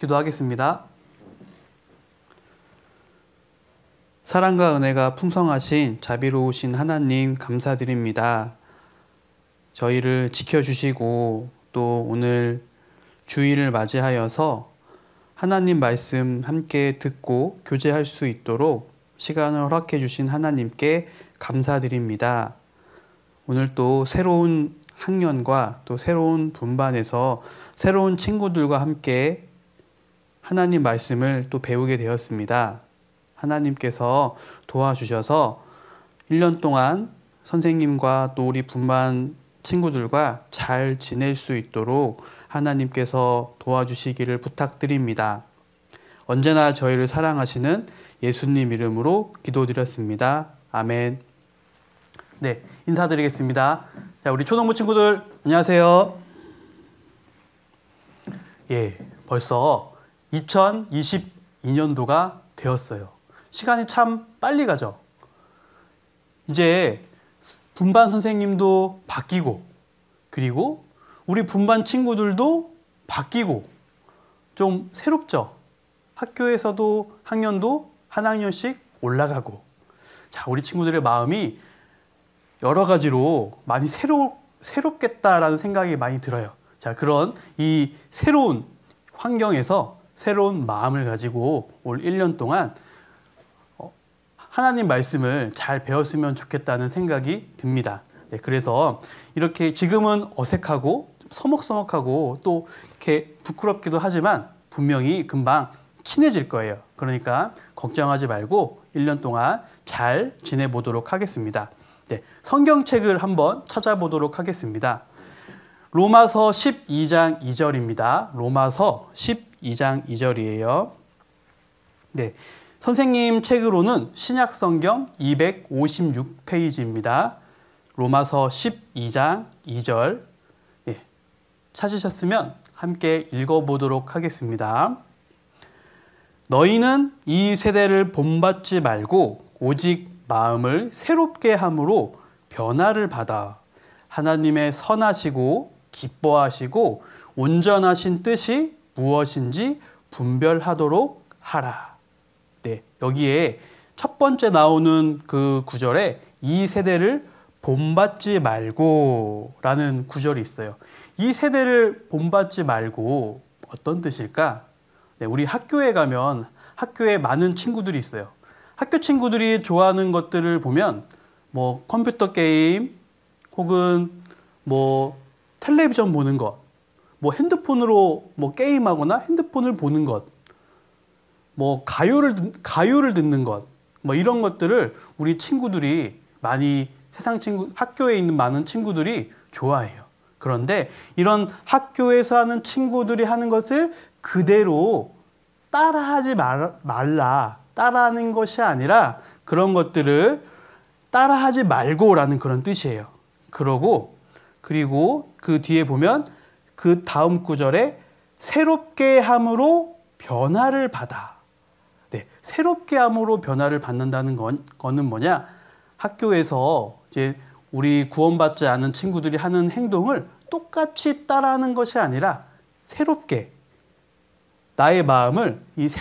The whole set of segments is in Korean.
기도하겠습니다. 사랑과 은혜가 풍성하신 자비로우신 하나님 감사드립니다. 저희를 지켜주시고 또 오늘 주일을 맞이하여서 하나님 말씀 함께 듣고 교제할 수 있도록 시간을 허락해 주신 하나님께 감사드립니다. 오늘 또 새로운 학년과 또 새로운 분반에서 새로운 친구들과 함께 하나님 말씀을 또 배우게 되었습니다. 하나님께서 도와주셔서 1년 동안 선생님과 또 우리 분반 친구들과 잘 지낼 수 있도록 하나님께서 도와주시기를 부탁드립니다. 언제나 저희를 사랑하시는 예수님 이름으로 기도드렸습니다. 아멘. 네, 인사드리겠습니다. 자, 우리 초등부 친구들 안녕하세요. 예, 벌써 2022년도가 되었어요. 시간이 참 빨리 가죠. 이제 분반 선생님도 바뀌고, 그리고 우리 분반 친구들도 바뀌고, 좀 새롭죠? 학교에서도 학년도 한 학년씩 올라가고. 자, 우리 친구들의 마음이 여러 가지로 많이 새롭겠다라는 생각이 많이 들어요. 자, 그런 이 새로운 환경에서 새로운 마음을 가지고 올 1년 동안 하나님 말씀을 잘 배웠으면 좋겠다는 생각이 듭니다. 네, 그래서 이렇게 지금은 어색하고 서먹서먹하고 또 이렇게 부끄럽기도 하지만 분명히 금방 친해질 거예요. 그러니까 걱정하지 말고 1년 동안 잘 지내보도록 하겠습니다. 네, 성경책을 한번 찾아보도록 하겠습니다. 로마서 12장 2절입니다. 로마서 12장 2절이에요. 네, 선생님 책으로는 신약성경 256페이지입니다. 로마서 12장 2절. 네, 찾으셨으면 함께 읽어보도록 하겠습니다. 너희는 이 세대를 본받지 말고 오직 마음을 새롭게 함으로 변화를 받아 하나님의 선하시고 기뻐하시고 온전하신 뜻이 무엇인지 분별하도록 하라. 네, 여기에 첫 번째 나오는 그 구절에 이 세대를 본받지 말고 라는 구절이 있어요. 이 세대를 본받지 말고 어떤 뜻일까? 네, 우리 학교에 가면 학교에 많은 친구들이 있어요. 학교 친구들이 좋아하는 것들을 보면 뭐 컴퓨터 게임 혹은 뭐 텔레비전 보는 것, 뭐 핸드폰으로 뭐 게임하거나 핸드폰을 보는 것, 뭐 가요를 듣는 것, 뭐 이런 것들을 우리 친구들이 많이 학교에 있는 많은 친구들이 좋아해요. 그런데 이런 학교에서 하는 친구들이 하는 것을 그대로 따라하지 말라. 따라하는 것이 아니라 그런 것들을 따라하지 말고라는 그런 뜻이에요. 그리고 그 뒤에 보면 그 다음 구절에 새롭게 함으로 변화를 받아. 네, 새롭게 함으로 변화를 받는다는 거는 뭐냐? 학교에서 이제 우리 구원받지 않은 친구들이 하는 행동을 똑같이 따라하는 것이 아니라 새롭게 나의 마음을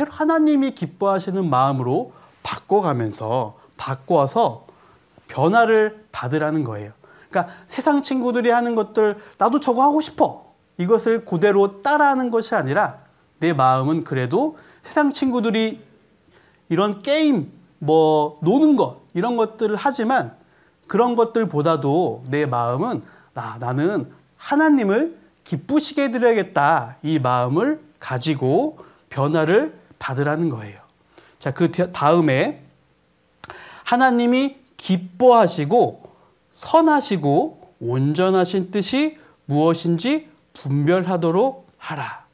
하나님이 기뻐하시는 마음으로 바꿔서 변화를 받으라는 거예요. 그러니까 세상 친구들이 하는 것들 나도 저거 하고 싶어. 이것을 그대로 따라하는 것이 아니라 내 마음은 그래도 세상 친구들이 이런 게임, 뭐 노는 것 이런 것들을 하지만 그런 것들보다도 내 마음은 나는 하나님을 기쁘시게 해드려야겠다. 이 마음을 가지고 변화를 받으라는 거예요. 자, 그 다음에 하나님이 기뻐하시고 선하시고 온전하신 뜻이 무엇인지 분별하도록 하라.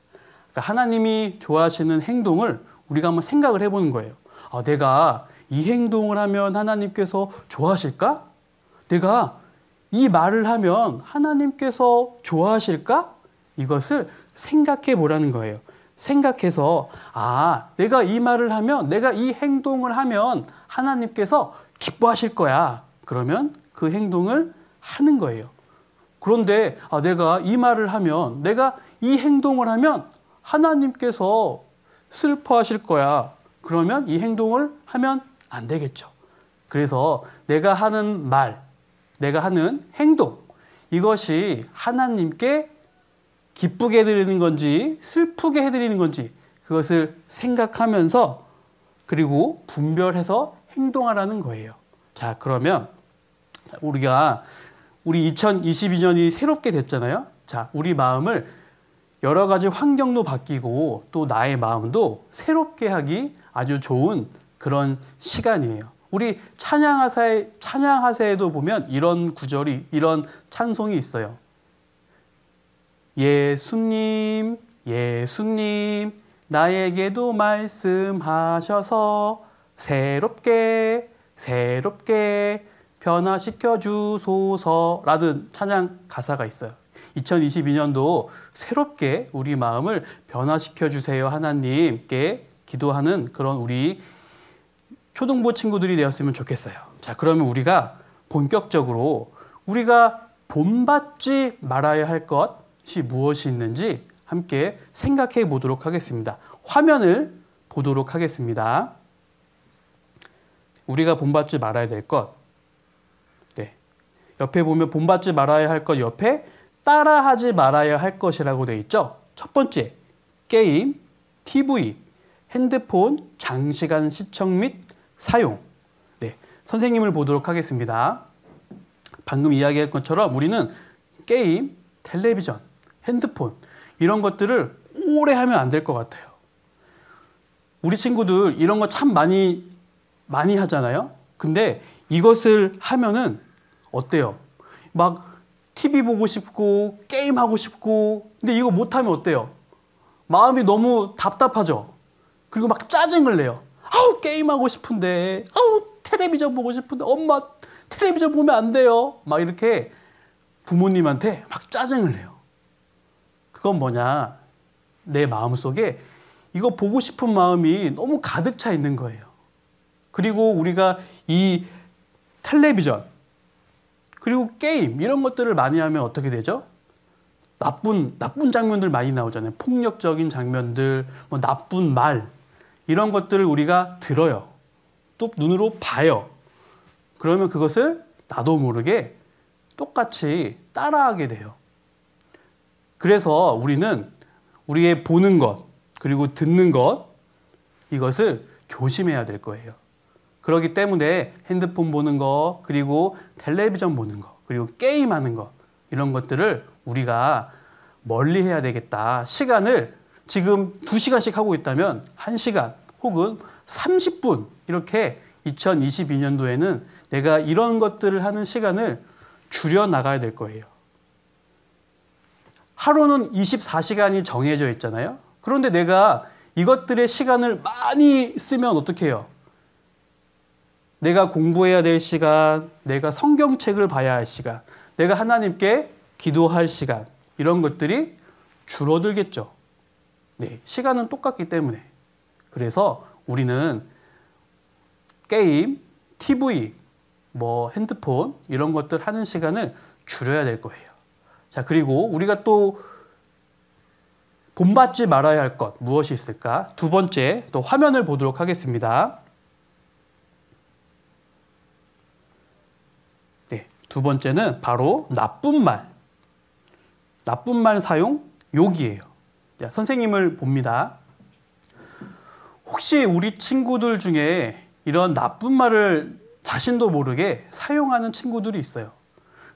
그러니까 하나님이 좋아하시는 행동을 우리가 한번 생각을 해보는 거예요. 내가 이 행동을 하면 하나님께서 좋아하실까? 내가 이 말을 하면 하나님께서 좋아하실까? 이것을 생각해 보라는 거예요. 생각해서 내가 이 말을 하면, 내가 이 행동을 하면 하나님께서 기뻐하실 거야. 그러면 그 행동을 하는 거예요. 그런데 내가 이 말을 하면, 내가 이 행동을 하면 하나님께서 슬퍼하실 거야. 그러면 이 행동을 하면 안 되겠죠. 그래서 내가 하는 말, 내가 하는 행동, 이것이 하나님께 기쁘게 해드리는 건지 슬프게 해드리는 건지 그것을 생각하면서 그리고 분별해서 행동하라는 거예요. 자, 그러면 우리 2022년이 새롭게 됐잖아요. 자, 우리 마음을 여러 가지 환경도 바뀌고 또 나의 마음도 새롭게 하기 아주 좋은 그런 시간이에요. 우리 찬양하세에도 보면 이런 구절이, 이런 찬송이 있어요. 예수님, 예수님, 나에게도 말씀하셔서 새롭게, 새롭게 변화시켜 주소서라는 찬양 가사가 있어요. 2022년도 새롭게 우리 마음을 변화시켜 주세요. 하나님께 기도하는 그런 우리 초등부 친구들이 되었으면 좋겠어요. 자, 그러면 우리가 본격적으로 우리가 본받지 말아야 할 것이 무엇이 있는지 함께 생각해 보도록 하겠습니다. 화면을 보도록 하겠습니다. 우리가 본받지 말아야 될 것. 네. 옆에 보면 본받지 말아야 할 것 옆에 따라하지 말아야 할 것이라고 되어 있죠. 첫 번째, 게임, TV, 핸드폰, 장시간 시청 및 사용. 네, 선생님을 보도록 하겠습니다. 방금 이야기한 것처럼 우리는 게임, 텔레비전, 핸드폰 이런 것들을 오래 하면 안 될 것 같아요. 우리 친구들 이런 거 참 많이 하잖아요. 근데 이것을 하면은 어때요? 막 TV 보고 싶고 게임 하고 싶고 근데 이거 못하면 어때요? 마음이 너무 답답하죠. 그리고 막 짜증을 내요. 아우 게임하고 싶은데 아우 텔레비전 보고 싶은데 엄마 텔레비전 보면 안 돼요. 막 이렇게 부모님한테 막 짜증을 내요. 그건 뭐냐? 내 마음속에 이거 보고 싶은 마음이 너무 가득 차 있는 거예요. 그리고 우리가 이 텔레비전 그리고 게임 이런 것들을 많이 하면 어떻게 되죠? 나쁜 장면들 많이 나오잖아요. 폭력적인 장면들, 뭐 나쁜 말 이런 것들을 우리가 들어요. 또 눈으로 봐요. 그러면 그것을 나도 모르게 똑같이 따라하게 돼요. 그래서 우리는 우리의 보는 것 그리고 듣는 것 이것을 조심해야 될 거예요. 그렇기 때문에 핸드폰 보는 거 그리고 텔레비전 보는 거 그리고 게임하는 거 이런 것들을 우리가 멀리 해야 되겠다. 시간을 지금 2시간씩 하고 있다면 1시간 혹은 30분 이렇게 2022년도에는 내가 이런 것들을 하는 시간을 줄여 나가야 될 거예요. 하루는 24시간이 정해져 있잖아요. 그런데 내가 이것들의 시간을 많이 쓰면 어떻게 해요? 내가 공부해야 될 시간, 내가 성경책을 봐야 할 시간, 내가 하나님께 기도할 시간 이런 것들이 줄어들겠죠. 네, 시간은 똑같기 때문에. 그래서 우리는 게임, TV, 뭐 핸드폰 이런 것들 하는 시간을 줄여야 될 거예요. 자, 그리고 우리가 또 본받지 말아야 할 것 무엇이 있을까? 두 번째 또 화면을 보도록 하겠습니다. 네, 두 번째는 바로 나쁜 말 사용, 욕이에요. 자, 선생님을 봅니다. 혹시 우리 친구들 중에 이런 나쁜 말을 자신도 모르게 사용하는 친구들이 있어요.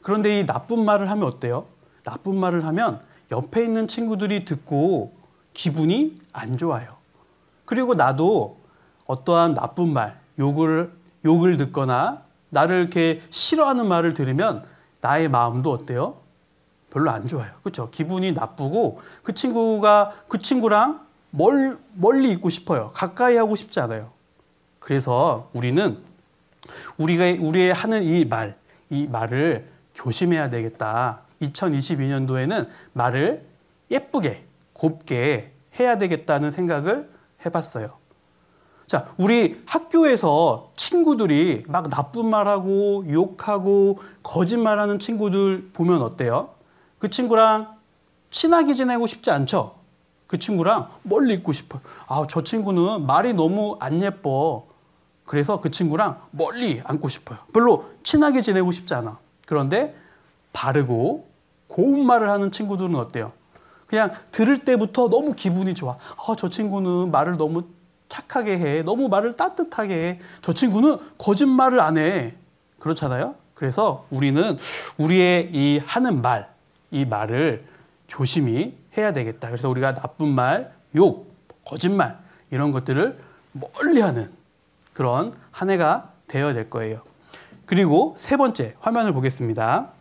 그런데 이 나쁜 말을 하면 어때요? 나쁜 말을 하면 옆에 있는 친구들이 듣고 기분이 안 좋아요. 그리고 나도 어떠한 나쁜 말, 욕을 듣거나 나를 이렇게 싫어하는 말을 들으면 나의 마음도 어때요? 별로 안 좋아요. 그렇죠? 기분이 나쁘고 그 친구랑 멀리 있고 싶어요. 가까이 하고 싶지 않아요. 그래서 우리는 우리의 하는 이 말을 조심해야 되겠다. 2022년도에는 말을 예쁘게, 곱게 해야 되겠다는 생각을 해봤어요. 자, 우리 학교에서 친구들이 막 나쁜 말하고 욕하고 거짓말하는 친구들 보면 어때요? 그 친구랑 친하게 지내고 싶지 않죠? 그 친구랑 멀리 있고 싶어요. 아, 저 친구는 말이 너무 안 예뻐. 그래서 그 친구랑 멀리 앉고 싶어요. 별로 친하게 지내고 싶지 않아. 그런데 바르고 고운 말을 하는 친구들은 어때요? 그냥 들을 때부터 너무 기분이 좋아. 저 친구는 말을 너무 착하게 해. 너무 말을 따뜻하게 해. 저 친구는 거짓말을 안 해. 그렇잖아요? 그래서 우리는 우리의 이 하는 말, 이 말을 조심히 해야 되겠다. 그래서 우리가 나쁜 말, 욕, 거짓말 이런 것들을 멀리하는 그런 한 해가 되어야 될 거예요. 그리고 세 번째 화면을 보겠습니다.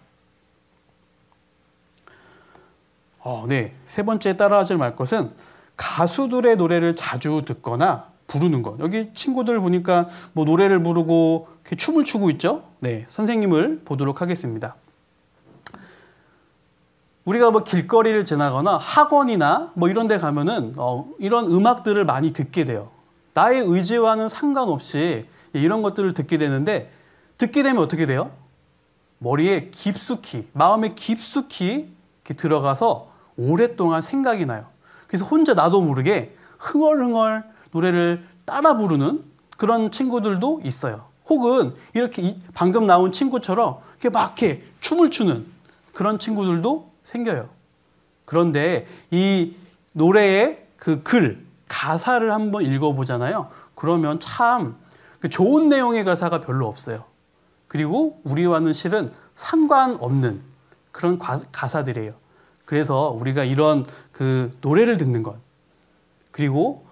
네, 세 번째 따라하지 말 것은 가수들의 노래를 자주 듣거나 부르는 것. 여기 친구들 보니까 뭐 노래를 부르고 이렇게 춤을 추고 있죠? 네, 선생님을 보도록 하겠습니다. 우리가 뭐 길거리를 지나거나 학원이나 뭐 이런 데 가면은 이런 음악들을 많이 듣게 돼요. 나의 의지와는 상관없이 이런 것들을 듣게 되는데 듣게 되면 어떻게 돼요? 머리에 깊숙이, 마음에 깊숙이 이렇게 들어가서 오랫동안 생각이 나요. 그래서 혼자 나도 모르게 흥얼흥얼 노래를 따라 부르는 그런 친구들도 있어요. 혹은 이렇게 방금 나온 친구처럼 이렇게 막 이렇게 춤을 추는 그런 친구들도 생겨요. 그런데 이 노래의 그 글, 가사를 한번 읽어보잖아요. 그러면 참 좋은 내용의 가사가 별로 없어요. 그리고 우리와는 실은 상관없는 그런 가사들이에요. 그래서 우리가 이런 그 노래를 듣는 것, 그리고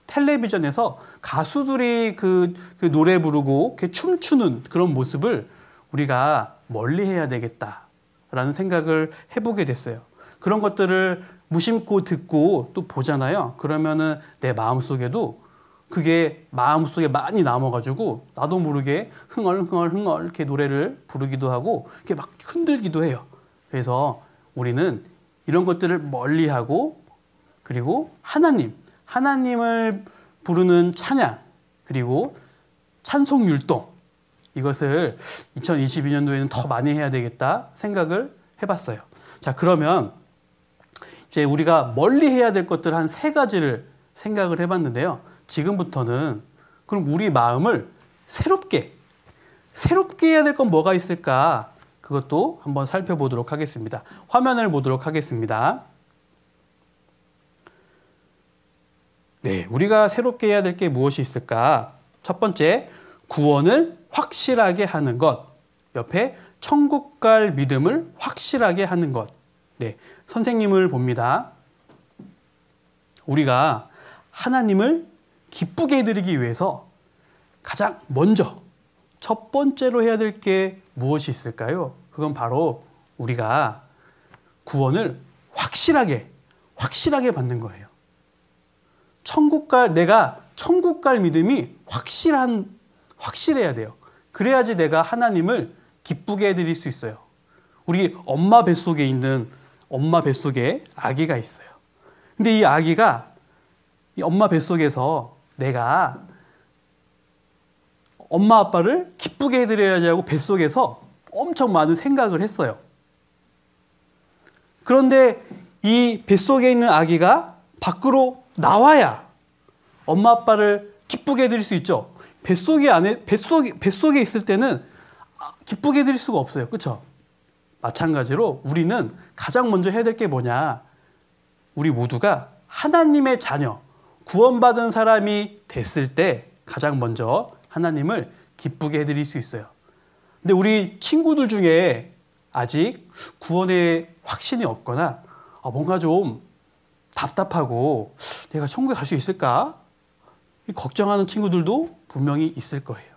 텔레비전에서 가수들이 그 노래 부르고 이렇게 춤추는 그런 모습을 우리가 멀리 해야 되겠다라는 생각을 해보게 됐어요. 그런 것들을 무심코 듣고 또 보잖아요. 그러면은 내 마음속에도 그게 마음속에 많이 남아가지고 나도 모르게 흥얼흥얼 이렇게 노래를 부르기도 하고 이렇게 막 흔들기도 해요. 그래서 우리는 이런 것들을 멀리하고 그리고 하나님을 부르는 찬양 그리고 찬송 율동 이것을 2022년도에는 더 많이 해야 되겠다 생각을 해봤어요. 자, 그러면 이제 우리가 멀리 해야 될 것들 한 3가지를 생각을 해봤는데요. 지금부터는 그럼 우리 마음을 새롭게 해야 될 건 뭐가 있을까? 그것도 한번 살펴보도록 하겠습니다. 화면을 보도록 하겠습니다. 네, 우리가 새롭게 해야 될 게 무엇이 있을까? 첫 번째, 구원을 확실하게 하는 것. 옆에 천국 갈 믿음을 확실하게 하는 것. 네, 선생님을 봅니다. 우리가 하나님을 기쁘게 해드리기 위해서 가장 먼저 첫 번째로 해야 될 게 무엇이 있을까요? 그건 바로 우리가 구원을 확실하게 받는 거예요. 내가 천국 갈 믿음이 확실해야 돼요. 그래야지 내가 하나님을 기쁘게 해드릴 수 있어요. 우리 엄마 뱃속에 아기가 있어요. 근데 이 아기가 이 엄마 뱃속에서 내가 엄마 아빠를 기쁘게 해드려야지 하고 뱃속에서 엄청 많은 생각을 했어요. 그런데 이 뱃속에 있는 아기가 밖으로 나와야 엄마 아빠를 기쁘게 해드릴 수 있죠. 뱃속에 있을 때는 기쁘게 해드릴 수가 없어요. 그렇죠? 마찬가지로 우리는 가장 먼저 해야 될 게 뭐냐? 우리 모두가 하나님의 자녀, 구원받은 사람이 됐을 때 가장 먼저 하나님을 기쁘게 해드릴 수 있어요. 근데 우리 친구들 중에 아직 구원의 확신이 없거나 뭔가 좀 답답하고 내가 천국에 갈 수 있을까? 걱정하는 친구들도 분명히 있을 거예요.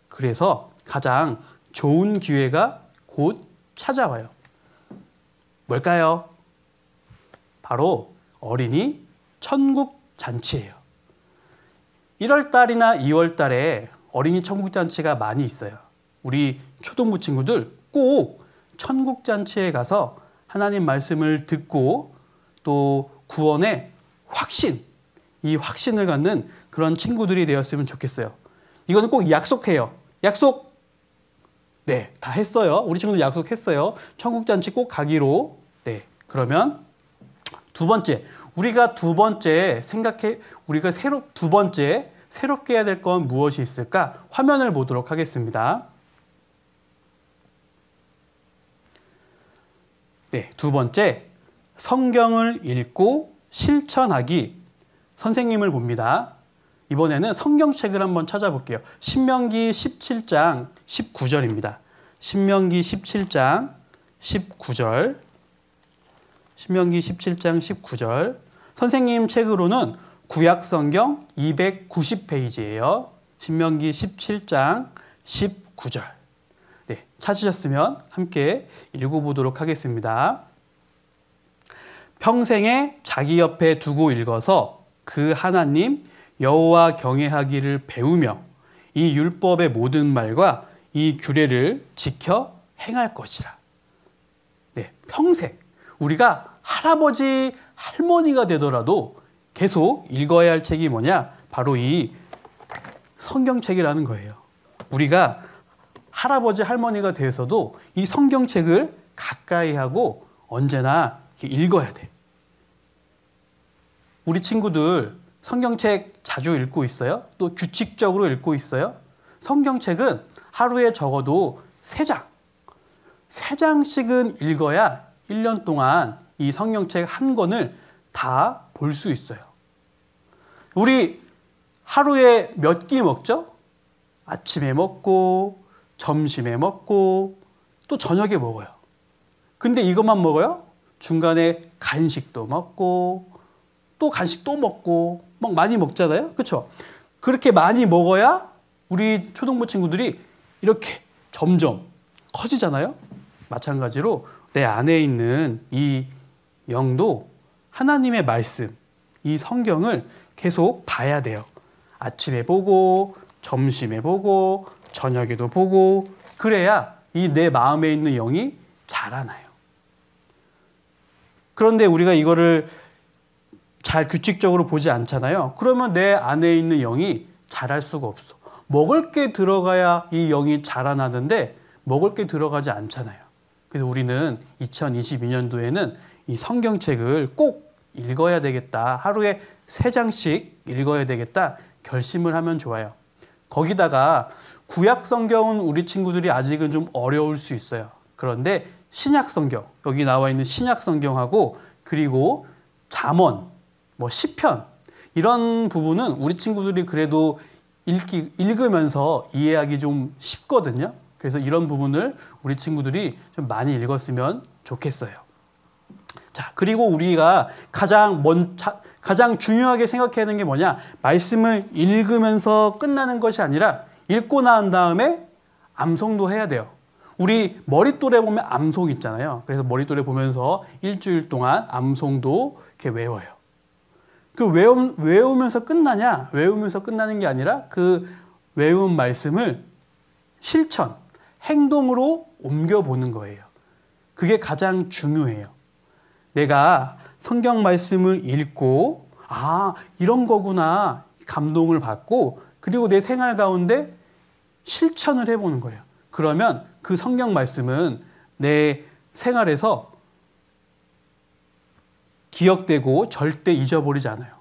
그래서 가장 좋은 기회가 곧 찾아와요. 뭘까요? 바로 어린이 천국 잔치예요. 1월 달이나 2월 달에 어린이 천국 잔치가 많이 있어요. 우리 초등부 친구들 꼭 천국 잔치에 가서 하나님 말씀을 듣고 또 구원의 이 확신을 갖는 그런 친구들이 되었으면 좋겠어요. 이거는 꼭 약속해요. 약속! 네, 다 했어요. 우리 친구들 약속했어요. 천국 잔치 꼭 가기로. 네, 그러면 두 번째, 우리가 두 번째 새롭게 해야 될 건 무엇이 있을까? 화면을 보도록 하겠습니다. 네, 두 번째, 성경을 읽고 실천하기. 선생님을 봅니다. 이번에는 성경책을 한번 찾아볼게요. 신명기 17장 19절입니다. 신명기 17장 19절. 신명기 17장 19절. 선생님 책으로는 구약성경 290페이지예요. 신명기 17장 19절. 네, 찾으셨으면 함께 읽어보도록 하겠습니다. 평생에 자기 옆에 두고 읽어서 그 하나님 여호와 경외하기를 배우며 이 율법의 모든 말과 이 규례를 지켜 행할 것이라. 네, 평생 우리가 할아버지 할머니가 되더라도 계속 읽어야 할 책이 뭐냐? 바로 이 성경책이라는 거예요. 우리가 할아버지 할머니가 돼서도 이 성경책을 가까이 하고 언제나 읽어야 돼. 우리 친구들 성경책 자주 읽고 있어요? 또 규칙적으로 읽고 있어요? 성경책은 하루에 적어도 3장, 3장씩은 읽어야 1년 동안 이 성경책 한 권을 다 볼 수 있어요. 우리 하루에 몇 끼 먹죠? 아침에 먹고, 점심에 먹고, 또 저녁에 먹어요. 근데 이것만 먹어요? 중간에 간식도 먹고, 또 간식 또 먹고, 막 많이 먹잖아요? 그렇죠? 그렇게 많이 먹어야 우리 초등부 친구들이 이렇게 점점 커지잖아요? 마찬가지로 내 안에 있는 이 영도 하나님의 말씀, 이 성경을 계속 봐야 돼요. 아침에 보고, 점심에 보고, 저녁에도 보고, 그래야 이 내 마음에 있는 영이 자라나요. 그런데 우리가 이거를 잘 규칙적으로 보지 않잖아요. 그러면 내 안에 있는 영이 자랄 수가 없어. 먹을 게 들어가야 이 영이 자라나는데 먹을 게 들어가지 않잖아요. 그래서 우리는 2022년도에는 이 성경책을 꼭 읽어야 되겠다. 하루에 3장씩 읽어야 되겠다. 결심을 하면 좋아요. 거기다가 구약 성경은 우리 친구들이 아직은 좀 어려울 수 있어요. 그런데 신약 성경, 여기 나와 있는 신약 성경하고 그리고 잠언, 시편 이런 부분은 우리 친구들이 그래도 읽으면서 이해하기 좀 쉽거든요. 그래서 이런 부분을 우리 친구들이 좀 많이 읽었으면 좋겠어요. 자, 그리고 우리가 가장 중요하게 생각해야 하는 게 뭐냐? 말씀을 읽으면서 끝나는 것이 아니라 읽고 난 다음에 암송도 해야 돼요. 우리 머릿돌에 보면 암송 있잖아요. 그래서 머릿돌에 보면서 일주일 동안 암송도 이렇게 외워요. 그 외우면서 끝나냐? 외우면서 끝나는 게 아니라 그 외운 말씀을 실천, 행동으로 옮겨보는 거예요. 그게 가장 중요해요. 내가 성경 말씀을 읽고 이런 거구나 감동을 받고 그리고 내 생활 가운데 실천을 해보는 거예요. 그러면 그 성경 말씀은 내 생활에서 기억되고 절대 잊어버리지 않아요.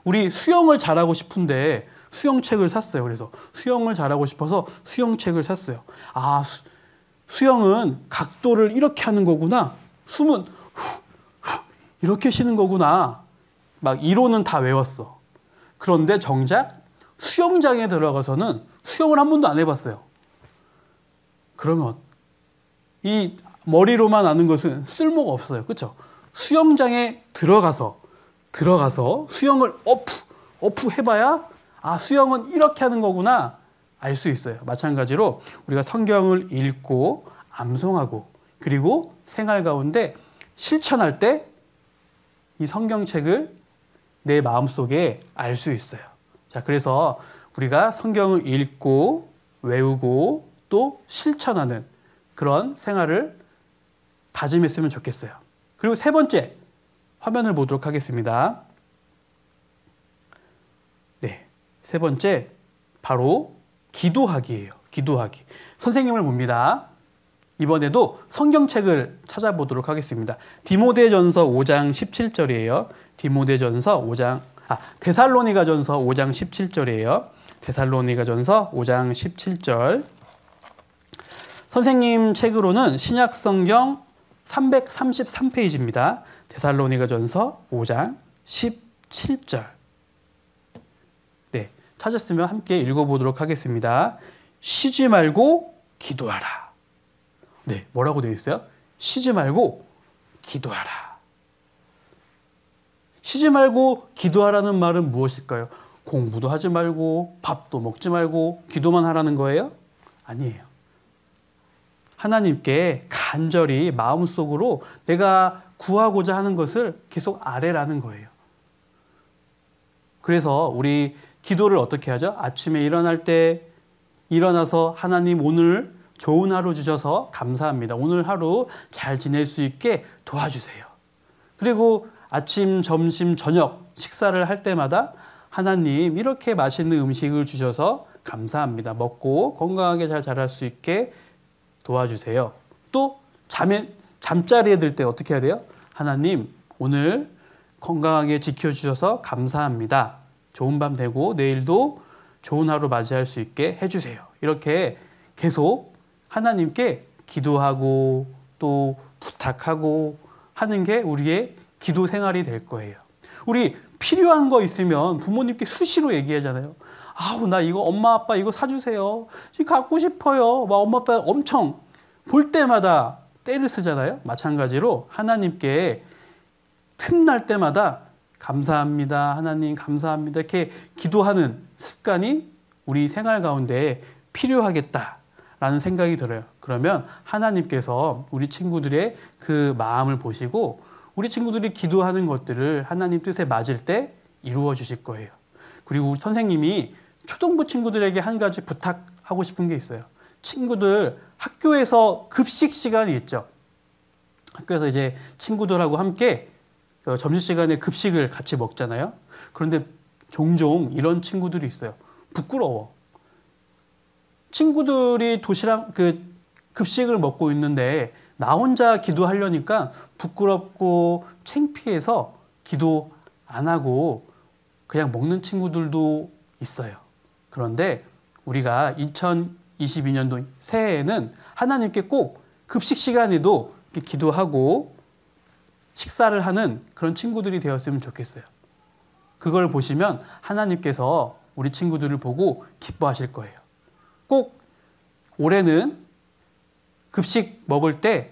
우리 수영을 잘하고 싶은데 수영책을 샀어요. 그래서 수영을 잘하고 싶어서 수영책을 샀어요. 수영은 각도를 이렇게 하는 거구나. 숨은 이렇게 쉬는 거구나. 막 이론은 다 외웠어. 그런데 정작 수영장에 들어가서는 수영을 한 번도 안 해봤어요. 그러면 이 머리로만 아는 것은 쓸모가 없어요. 그렇죠? 수영장에 들어가서 수영을 어프 해봐야 수영은 이렇게 하는 거구나 알 수 있어요. 마찬가지로 우리가 성경을 읽고 암송하고 그리고 생활 가운데 실천할 때 이 성경책을 내 마음속에 알 수 있어요. 자, 그래서 우리가 성경을 읽고 외우고 또 실천하는 그런 생활을 다짐했으면 좋겠어요. 그리고 3번째 화면을 보도록 하겠습니다. 네, 3번째 바로 기도하기예요. 기도하기. 선생님을 봅니다. 이번에도 성경책을 찾아보도록 하겠습니다. 디모데전서 5장 17절이에요. 데살로니가전서 5장 17절이에요. 데살로니가전서 5장 17절. 선생님 책으로는 신약성경 333페이지입니다. 데살로니가전서 5장 17절. 네, 찾았으면 함께 읽어보도록 하겠습니다. 쉬지 말고 기도하라. 네, 뭐라고 되어 있어요? 쉬지 말고 기도하라. 쉬지 말고 기도하라는 말은 무엇일까요? 공부도 하지 말고 밥도 먹지 말고 기도만 하라는 거예요? 아니에요. 하나님께 간절히 마음속으로 내가 구하고자 하는 것을 계속 아뢰라는 거예요. 그래서 우리 기도를 어떻게 하죠? 아침에 일어날 때 일어나서 하나님 오늘 좋은 하루 주셔서 감사합니다. 오늘 하루 잘 지낼 수 있게 도와주세요. 그리고 아침, 점심, 저녁 식사를 할 때마다 하나님 이렇게 맛있는 음식을 주셔서 감사합니다. 먹고 건강하게 잘 자랄 수 있게 도와주세요. 또 잠자리에 들 때 어떻게 해야 돼요? 하나님 오늘 건강하게 지켜주셔서 감사합니다. 좋은 밤 되고 내일도 좋은 하루 맞이할 수 있게 해주세요. 이렇게 계속 하나님께 기도하고 또 부탁하고 하는 게 우리의 기도 생활이 될 거예요. 우리 필요한 거 있으면 부모님께 수시로 얘기하잖아요. 아우 나 이거 엄마 아빠 이거 사주세요. 이거 갖고 싶어요. 막 엄마 아빠 엄청 볼 때마다 떼를 쓰잖아요. 마찬가지로 하나님께 틈날 때마다 감사합니다. 하나님 감사합니다. 이렇게 기도하는 습관이 우리 생활 가운데 필요하겠다라는 생각이 들어요. 그러면 하나님께서 우리 친구들의 그 마음을 보시고 우리 친구들이 기도하는 것들을 하나님 뜻에 맞을 때 이루어 주실 거예요. 그리고 선생님이 초등부 친구들에게 한 가지 부탁하고 싶은 게 있어요. 친구들 학교에서 급식 시간이 있죠. 학교에서 이제 친구들하고 함께 점심시간에 급식을 같이 먹잖아요. 그런데 종종 이런 친구들이 있어요. 부끄러워. 친구들이 급식을 먹고 있는데 나 혼자 기도하려니까 부끄럽고 창피해서 기도 안 하고 그냥 먹는 친구들도 있어요. 그런데 우리가 2022년도 새해에는 하나님께 꼭 급식 시간에도 기도하고 식사를 하는 그런 친구들이 되었으면 좋겠어요. 그걸 보시면 하나님께서 우리 친구들을 보고 기뻐하실 거예요. 꼭 올해는 급식 먹을 때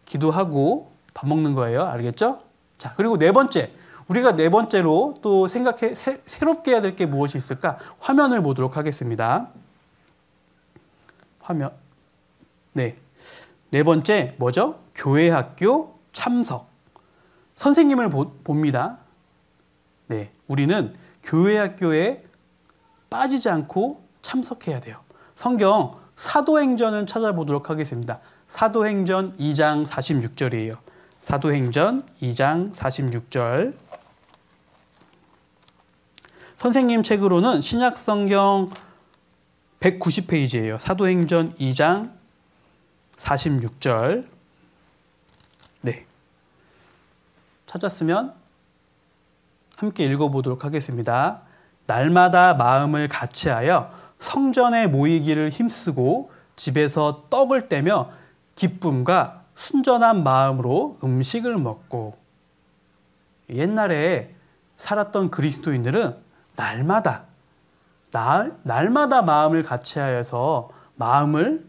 기도하고 밥 먹는 거예요. 알겠죠? 자, 그리고 네 번째. 우리가 네 번째로 또 새롭게 해야 될 게 무엇이 있을까? 화면을 보도록 하겠습니다. 화면. 네. 네 번째, 뭐죠? 교회 학교 참석. 선생님을 봅니다. 네. 우리는 교회 학교에 빠지지 않고 참석해야 돼요. 성경 사도행전을 찾아보도록 하겠습니다. 사도행전 2장 46절이에요. 사도행전 2장 46절. 선생님 책으로는 신약성경 190페이지예요. 사도행전 2장 46절. 네. 찾았으면 함께 읽어보도록 하겠습니다. 날마다 마음을 같이하여 성전에 모이기를 힘쓰고 집에서 떡을 떼며 기쁨과 순전한 마음으로 음식을 먹고. 옛날에 살았던 그리스도인들은 날마다 마음을 같이하여서 마음을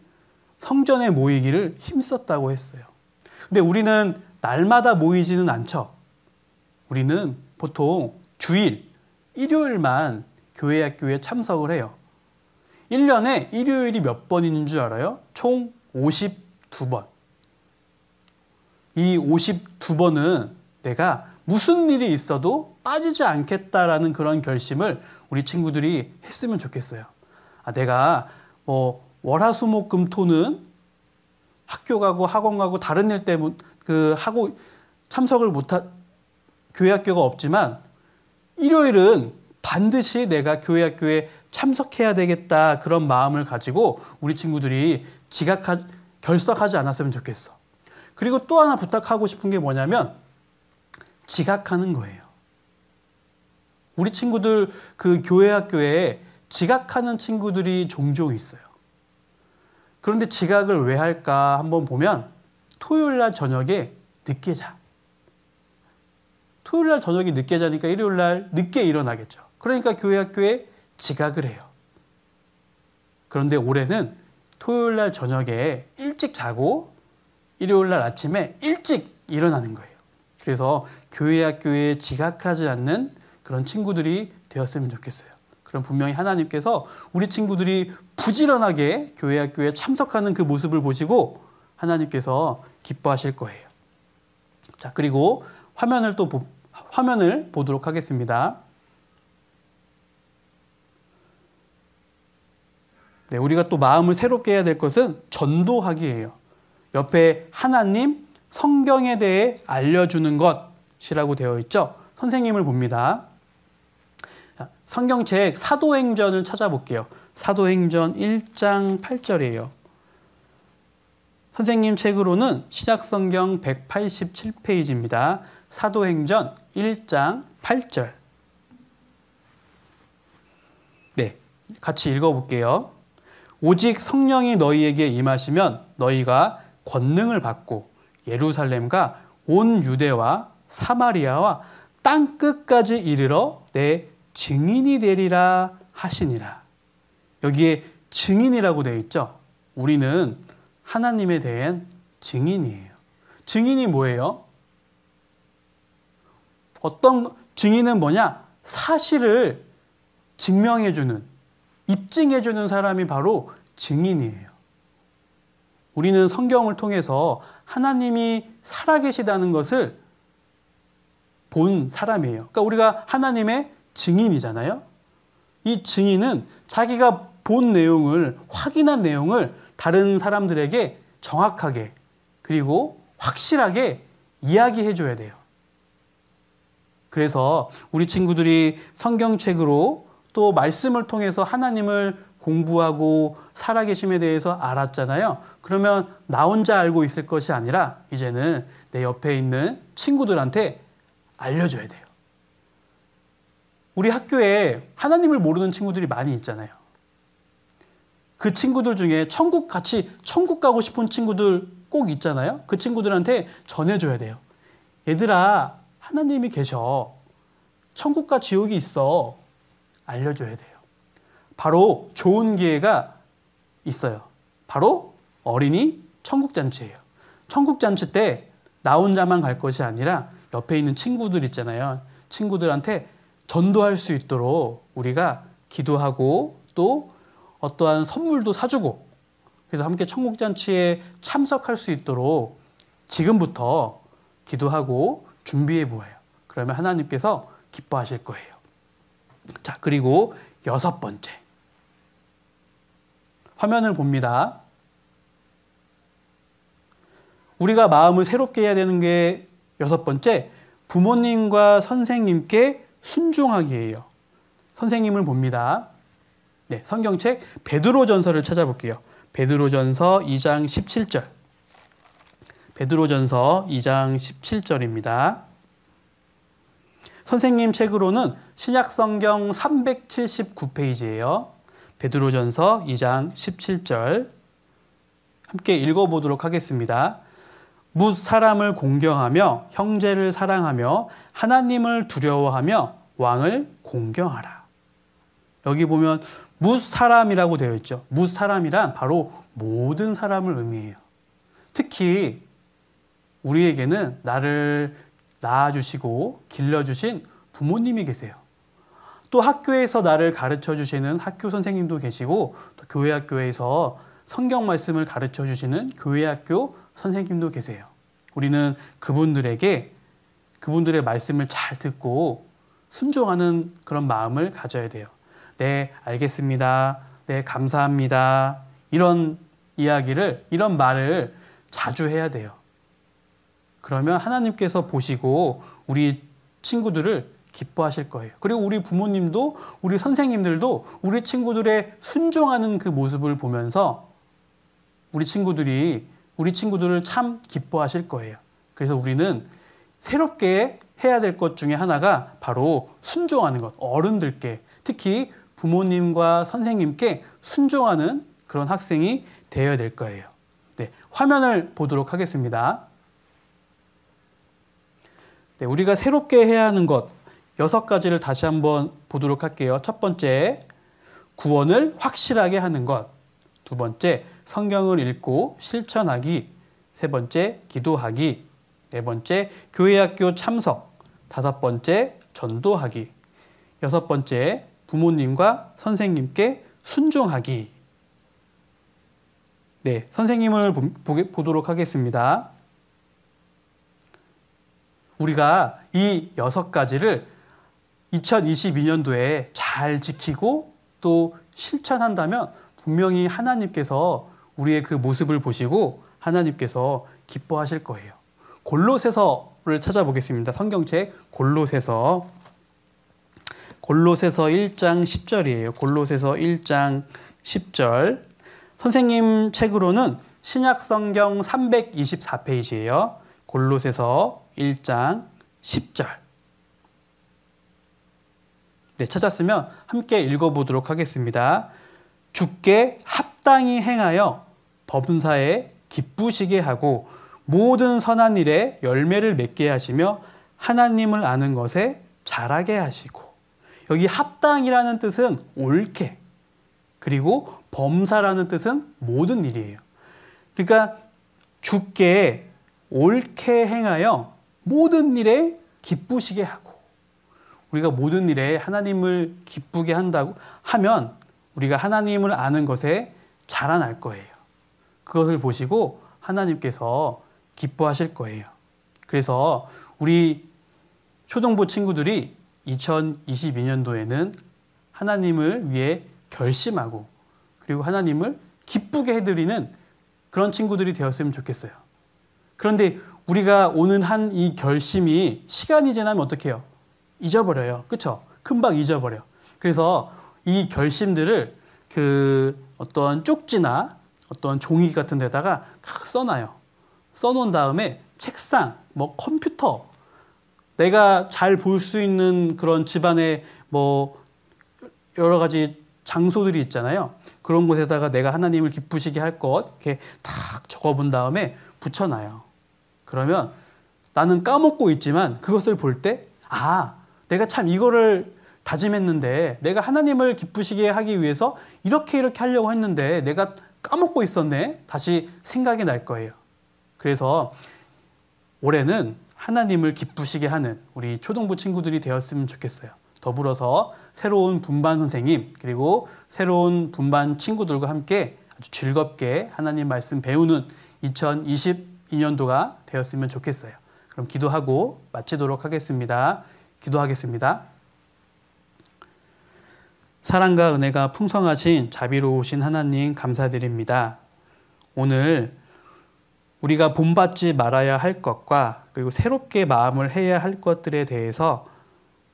성전에 모이기를 힘썼다고 했어요. 근데 우리는 날마다 모이지는 않죠. 우리는 보통 주일, 일요일만 교회 학교에 참석을 해요. 1년에 일요일이 몇 번인 줄 알아요? 총 52번. 이 52번은 내가 무슨 일이 있어도 빠지지 않겠다라는 그런 결심을 우리 친구들이 했으면 좋겠어요. 내가 월화수목금토는 학교 가고 학원 가고 다른 일 때문에 하고 참석을 교회 학교가 없지만 일요일은 반드시 내가 교회 학교에 참석해야 되겠다 그런 마음을 가지고 우리 친구들이 결석하지 않았으면 좋겠어. 그리고 또 하나 부탁하고 싶은 게 뭐냐면 지각하는 거예요. 우리 친구들 그 교회 학교에 지각하는 친구들이 종종 있어요. 그런데 지각을 왜 할까 한번 보면 토요일 날 저녁에 늦게 자. 토요일 날 저녁에 늦게 자니까 일요일 날 늦게 일어나겠죠. 그러니까 교회 학교에 지각을 해요. 그런데 올해는 토요일 날 저녁에 일찍 자고 일요일 날 아침에 일찍 일어나는 거예요. 그래서 교회 학교에 지각하지 않는 그런 친구들이 되었으면 좋겠어요. 그럼 분명히 하나님께서 우리 친구들이 부지런하게 교회 학교에 참석하는 그 모습을 보시고 하나님께서 기뻐하실 거예요. 자, 그리고 화면을 보도록 하겠습니다. 네, 우리가 또 마음을 새롭게 해야 될 것은 전도하기예요. 옆에 하나님, 성경에 대해 알려주는 것이라고 되어 있죠. 선생님을 봅니다. 성경책 사도행전을 찾아볼게요. 사도행전 1장 8절이에요. 선생님 책으로는 신약성경 187페이지입니다. 사도행전 1장 8절. 네, 같이 읽어볼게요. 오직 성령이 너희에게 임하시면 너희가 권능을 받고 예루살렘과 온 유대와 사마리아와 땅 끝까지 이르러 내 증인이 되리라 하시니라. 여기에 증인이라고 되어 있죠. 우리는 하나님에 대한 증인이에요. 증인이 뭐예요? 어떤 증인은 뭐냐? 사실을 증명해주는, 입증해주는 사람이 바로 증인이에요. 우리는 성경을 통해서 하나님이 살아계시다는 것을 본 사람이에요. 그러니까 우리가 하나님의 증인이잖아요. 이 증인은 자기가 본 내용을, 확인한 내용을 다른 사람들에게 정확하게 그리고 확실하게 이야기해 줘야 돼요. 그래서 우리 친구들이 성경책으로 또 말씀을 통해서 하나님을 공부하고 살아계심에 대해서 알았잖아요. 그러면 나 혼자 알고 있을 것이 아니라 이제는 내 옆에 있는 친구들한테 알려줘야 돼요. 우리 학교에 하나님을 모르는 친구들이 많이 있잖아요. 그 친구들 중에 천국 가고 싶은 친구들 꼭 있잖아요. 그 친구들한테 전해줘야 돼요. 얘들아, 하나님이 계셔. 천국과 지옥이 있어. 알려줘야 돼요. 바로 좋은 기회가 있어요. 바로 어린이 천국잔치예요. 천국잔치 때 나 혼자만 갈 것이 아니라 옆에 있는 친구들 있잖아요. 친구들한테 전도할 수 있도록 우리가 기도하고 또 어떠한 선물도 사주고 그래서 함께 천국잔치에 참석할 수 있도록 지금부터 기도하고 준비해 보아요. 그러면 하나님께서 기뻐하실 거예요. 자, 그리고 6번째. 화면을 봅니다. 우리가 마음을 새롭게 해야 되는 게 6번째, 부모님과 선생님께 순종하기예요. 선생님을 봅니다. 네, 성경책 베드로전서를 찾아볼게요. 베드로전서 2장 17절. 베드로전서 2장 17절입니다. 선생님 책으로는 신약성경 379페이지예요. 베드로전서 2장 17절. 함께 읽어보도록 하겠습니다. 뭇 사람을 공경하며 형제를 사랑하며 하나님을 두려워하며 왕을 공경하라. 여기 보면 뭇 사람이라고 되어 있죠. 뭇 사람이란 바로 모든 사람을 의미해요. 특히 우리에게는 나를 낳아주시고 길러주신 부모님이 계세요. 또 학교에서 나를 가르쳐주시는 학교 선생님도 계시고 또 교회 학교에서 성경 말씀을 가르쳐주시는 교회 학교 선생님도 계세요. 우리는 그분들의 말씀을 잘 듣고 순종하는 그런 마음을 가져야 돼요. 네, 알겠습니다. 네, 감사합니다. 이런 이런 말을 자주 해야 돼요. 그러면 하나님께서 보시고 우리 친구들을 기뻐하실 거예요. 그리고 우리 부모님도 우리 선생님들도 우리 친구들의 순종하는 그 모습을 보면서 우리 친구들이 우리 친구들을 참 기뻐하실 거예요. 그래서 우리는 새롭게 해야 될 것 중에 하나가 바로 순종하는 것. 어른들께, 특히 부모님과 선생님께 순종하는 그런 학생이 되어야 될 거예요. 네, 화면을 보도록 하겠습니다. 네, 우리가 새롭게 해야 하는 것 6가지를 다시 한번 보도록 할게요. 첫 번째, 구원을 확실하게 하는 것. 두 번째, 성경을 읽고 실천하기. 세 번째, 기도하기. 네 번째, 교회학교 참석. 다섯 번째, 전도하기. 여섯 번째, 부모님과 선생님께 순종하기. 네, 선생님을 보도록 하겠습니다. 우리가 이 6가지를 2022년도에 잘 지키고 또 실천한다면 분명히 하나님께서 우리의 그 모습을 보시고 하나님께서 기뻐하실 거예요. 골로새서를 찾아보겠습니다. 성경책 골로새서 1장 10절이에요. 골로새서 1장 10절. 선생님 책으로는 신약성경 324페이지예요. 골로새서 1장 10절. 네, 찾았으면 함께 읽어보도록 하겠습니다. 주께 합당히 행하여 범사에 기쁘시게 하고 모든 선한 일에 열매를 맺게 하시며 하나님을 아는 것에 자라게 하시고. 여기 합당이라는 뜻은 옳게, 그리고 범사라는 뜻은 모든 일이에요. 그러니까 주께 옳게 행하여 모든 일에 기쁘시게 하고, 우리가 모든 일에 하나님을 기쁘게 한다고 하면 우리가 하나님을 아는 것에 자라날 거예요. 그것을 보시고 하나님께서 기뻐하실 거예요. 그래서 우리 초등부 친구들이 2022년도에는 하나님을 위해 결심하고 그리고 하나님을 기쁘게 해드리는 그런 친구들이 되었으면 좋겠어요. 그런데 우리가 오는 한 이 결심이 시간이 지나면 어떻게 해요? 잊어버려요. 그렇죠? 금방 잊어버려. 그래서 이 결심들을 그 어떤 쪽지나 어떤 종이 같은 데다가 각 써놔요. 써놓은 다음에 책상, 뭐 컴퓨터, 내가 잘 볼 수 있는 그런 집안에 뭐 여러 가지 장소들이 있잖아요. 그런 곳에다가 내가 하나님을 기쁘시게 할 것 이렇게 탁 적어본 다음에 붙여놔요. 그러면 나는 까먹고 있지만 그것을 볼 때, 아, 내가 참 이거를 다짐했는데 내가 하나님을 기쁘시게 하기 위해서 이렇게 하려고 했는데 내가 까먹고 있었네. 다시 생각이 날 거예요. 그래서 올해는 하나님을 기쁘시게 하는 우리 초등부 친구들이 되었으면 좋겠어요. 더불어서 새로운 분반 선생님 그리고 새로운 분반 친구들과 함께 아주 즐겁게 하나님 말씀 배우는 2022년도가 되었으면 좋겠어요. 그럼 기도하고 마치도록 하겠습니다. 기도하겠습니다. 사랑과 은혜가 풍성하신 자비로우신 하나님 감사드립니다. 오늘 우리가 본받지 말아야 할 것과 그리고 새롭게 마음을 해야 할 것들에 대해서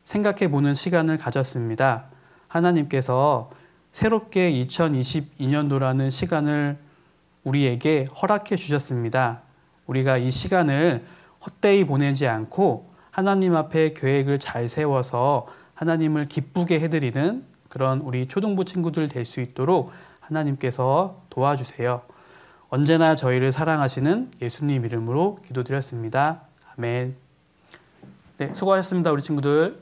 생각해 보는 시간을 가졌습니다. 하나님께서 새롭게 2022년도라는 시간을 우리에게 허락해 주셨습니다. 우리가 이 시간을 헛되이 보내지 않고 하나님 앞에 계획을 잘 세워서 하나님을 기쁘게 해드리는 그런 우리 초등부 친구들 될 수 있도록 하나님께서 도와주세요. 언제나 저희를 사랑하시는 예수님 이름으로 기도드렸습니다. 아멘. 네, 수고하셨습니다, 우리 친구들.